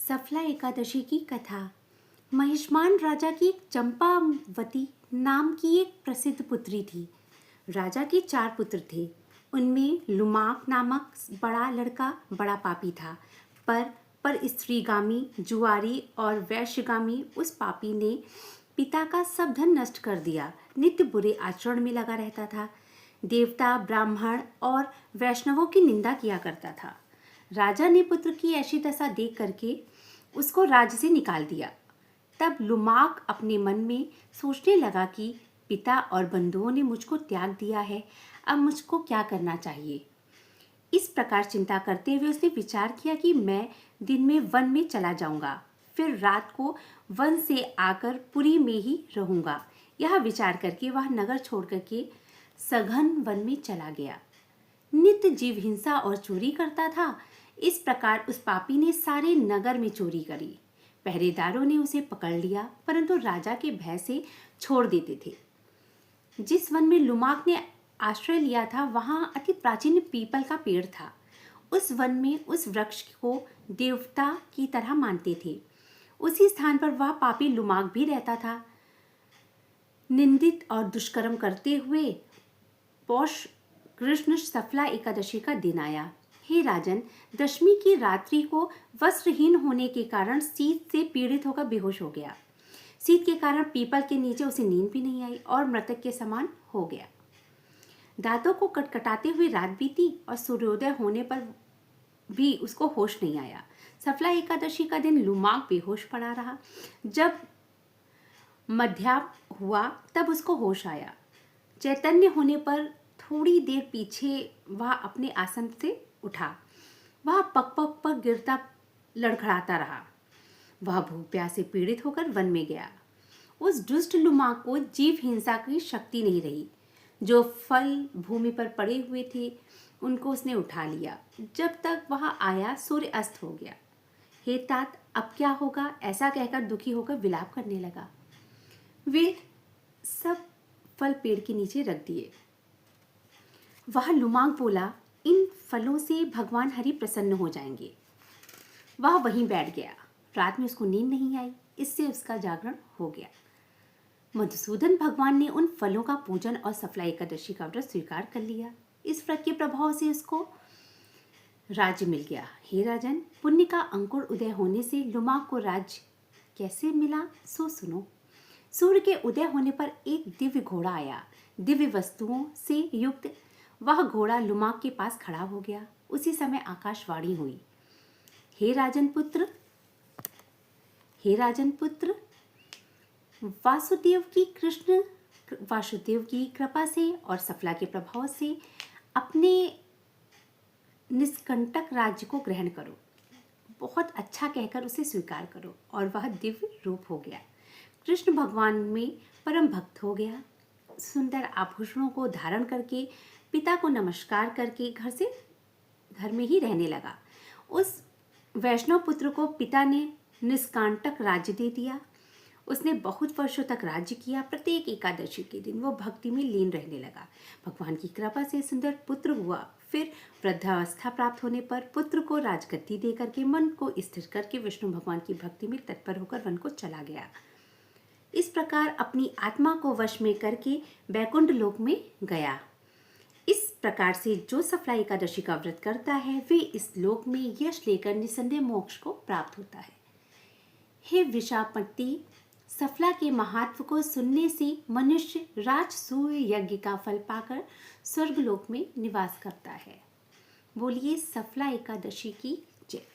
सफला एकादशी की कथा। महिष्मान राजा की चंपावती नाम की एक प्रसिद्ध पुत्री थी। राजा के 4 पुत्र थे। उनमें लुमाक नामक बड़ा लड़का बड़ा पापी था। पर स्त्रीगामी, जुआरी और वैश्यगामी उस पापी ने पिता का सब धन नष्ट कर दिया। नित्य बुरे आचरण में लगा रहता था। देवता, ब्राह्मण और वैष्णवों की निंदा किया करता था। राजा ने पुत्र की ऐसी दशा देख करके उसको राज्य से निकाल दिया। तब लुमाक अपने मन में सोचने लगा कि पिता और बंधुओं ने मुझको त्याग दिया है, अब मुझको क्या करना चाहिए। इस प्रकार चिंता करते हुए उसने विचार किया कि मैं दिन में वन में चला जाऊंगा, फिर रात को वन से आकर पुरी में ही रहूंगा। यह विचार करके वह नगर छोड़ करके सघन वन में चला गया। नित्य जीव हिंसा और चोरी करता था। इस प्रकार उस पापी ने सारे नगर में चोरी करी। पहरेदारों ने उसे पकड़ लिया, परंतु राजा के भय से छोड़ देते थे। जिस वन में लुमाक ने आश्रय लिया था, वहां अति प्राचीन पीपल का पेड़ था। उस वन में उस वृक्ष को देवता की तरह मानते थे। उसी स्थान पर वह पापी लुमाक भी रहता था। निंदित और दुष्कर्म करते हुए पौष कृष्ण सफला एकादशी का दिन आया। हे राजन, दशमी की रात्रि को वस्त्रहीन होने के कारण शीत से पीड़ित होकर बेहोश हो गया। शीत के कारण पीपल के नीचे उसे नींद भी नहीं आई और मृतक के समान हो गया। दांतों को कटकटाते हुए रात बीती और सूर्योदय होने पर भी उसको होश नहीं आया। सफला एकादशी का दिन लुमाक बेहोश पड़ा रहा। जब मध्याह्न हुआ तब उसको होश आया। चैतन्य होने पर थोड़ी देर पीछे वह अपने आसन से उठा। वह पग पग पर गिरता लड़खड़ाता रहा। वह भूख प्यास से पीड़ित होकर वन में गया। उस दुष्ट लुमाक को जीव हिंसा की शक्ति नहीं रही। जो फल भूमि पर पड़े हुए थे उनको उसने उठा लिया। जब तक वह आया सूर्य अस्त हो गया। हे तात, अब क्या होगा, ऐसा कहकर दुखी होकर विलाप करने लगा। वे सब फल पेड़ के नीचे रख दिए। वह लुमाक बोला, इन फलों से भगवान हरि प्रसन्न हो जाएंगे। वह वहीं बैठ गया। रात में उसको नींद नहीं आई, इससे उसका जागरण हो गया। मधुसूदन भगवान ने उन फलों का पूजन और सफला एकादशी का व्रत स्वीकार कर लिया। इस व्रत के प्रभाव से उसको राज्य मिल गया। हे राजन, पुण्य का अंकुर उदय होने से लुमाक को राज्य कैसे मिला सो सुनो। सूर्य के उदय होने पर एक दिव्य घोड़ा आया। दिव्य वस्तुओं से युक्त वह घोड़ा लुमाक के पास खड़ा हो गया। उसी समय आकाशवाणी हुई, हे राजन पुत्र, वासुदेव की कृपा से और सफला के प्रभाव से अपने निष्कंटक राज्य को ग्रहण करो। बहुत अच्छा कहकर उसे स्वीकार करो। और वह दिव्य रूप हो गया। कृष्ण भगवान में परम भक्त हो गया। सुंदर आभूषणों को धारण करके पिता को नमस्कार करके घर में ही रहने लगा। उस वैष्णव पुत्र को पिता ने निष्कांटक राज्य दे दिया। उसने बहुत वर्षों तक राज्य किया। प्रत्येक एकादशी के दिन वो भक्ति में लीन रहने लगा। भगवान की कृपा से सुंदर पुत्र हुआ। फिर वृद्धावस्था प्राप्त होने पर पुत्र को राजगद्दी दे करके मन को स्थिर करके विष्णु भगवान की भक्ति में तत्पर होकर वन को चला गया। इस प्रकार अपनी आत्मा को वश में करके बैकुंठ लोक में गया। इस प्रकार से जो सफला एकादशी का व्रत करता है वे इस लोक में यश लेकर निसंदेह मोक्ष को प्राप्त होता है। हे विशापति, सफला के महत्व को सुनने से मनुष्य राजसूय यज्ञ का फल पाकर स्वर्गलोक में निवास करता है। बोलिए सफला एकादशी की जय।